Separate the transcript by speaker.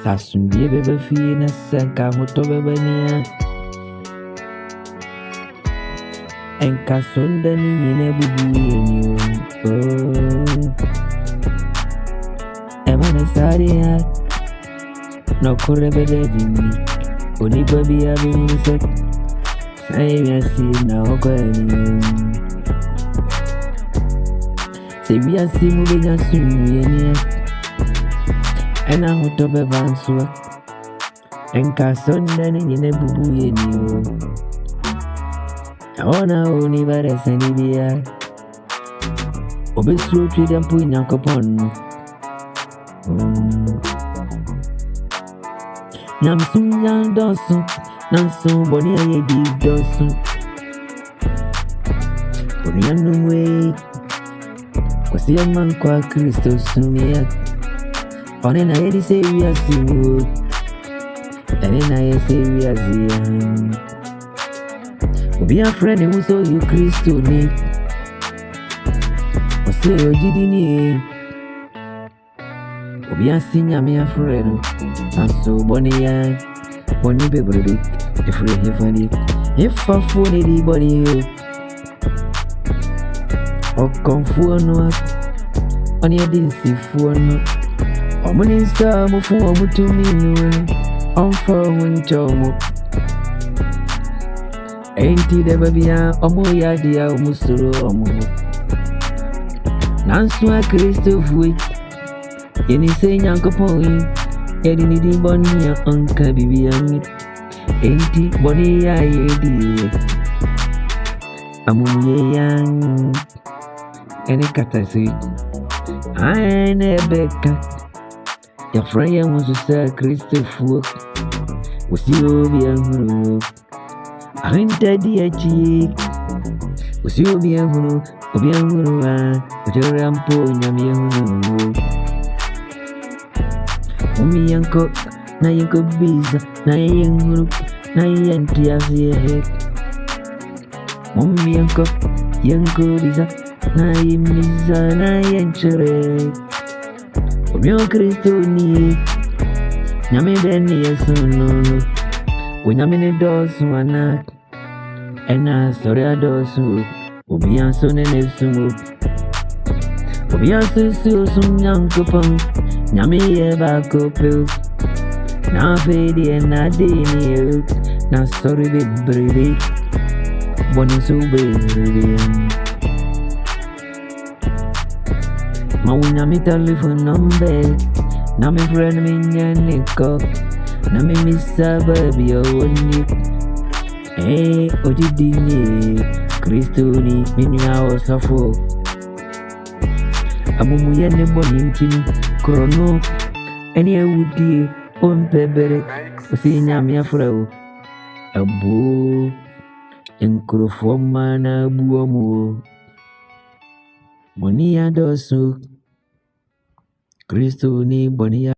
Speaker 1: Sasumbie bebe fie na senka moto bebe nia. Enka sonda ni nyine bubu yenyo. Emane sari ha. No kore bebe jini. Oni babi ya bimusek. Say yasi na okwenyo. Say yasi mubenya sumye. Ena moto bebe answa. Enka sonda ni nyine bubu yenyo. Ona oni barese ni bia. Obesu twide mpu nyankopon. Namsum yan dosu. Namsum boni aye di dosu. Boni anuwe. Kwasi yaman kwa Kristo sumia. One na ye di se wia simu. Ene na ye se wia ziyan. Obi a friend who saw you Christo ni. Ose ojidi ni. Obi a sinya me a friend. Aso boni ya. Boni bebrebe. Efre hefani. Efa fone di boni yo. Okonfu ono. Oni a dinsi fu ono. Omuni nsa mufu omutumi no. Onfa munchomo. Enti de babia omo ya dia omusoro omo. Nansu a Kristo fui. Yeni se nyankopon. Yedi ni di boni ya onka bibia mi. Enti boni ya yedi. Amuye yang. Ene katasi. Aene beka. Ya fraya musu sa Kristo fui. Usi obi anguru. Arinta dia cik. Usi obi anguru wa. Ujara ampo nyami anguru. Umi yanko na yanko bisa na yanguru na yanti asiye. Umi yanko bisa na yimisa na yanchere. Umi o Kristo ni nyami beni yesuno. Unyamini dosu anak. Ena sore adosu. Ubiyan sone nesumu. Ubiyan susu sumnyankopon. Nyami yeba kopil. Na fedi ena dini yo. Na sore bebrebe. Boni su bebrebe. Ma unyami telephone number. Na mi friend mi nyaniko. Na mi misa baby oni. Ojidi ni Kristo ni minya osafo. Amumu yene boni mtini krono. Eni ewudi ompebere. Osi nyami afrao. Abu enkrofo mana buomu. Boni ya dosu. Kristo ni boni ya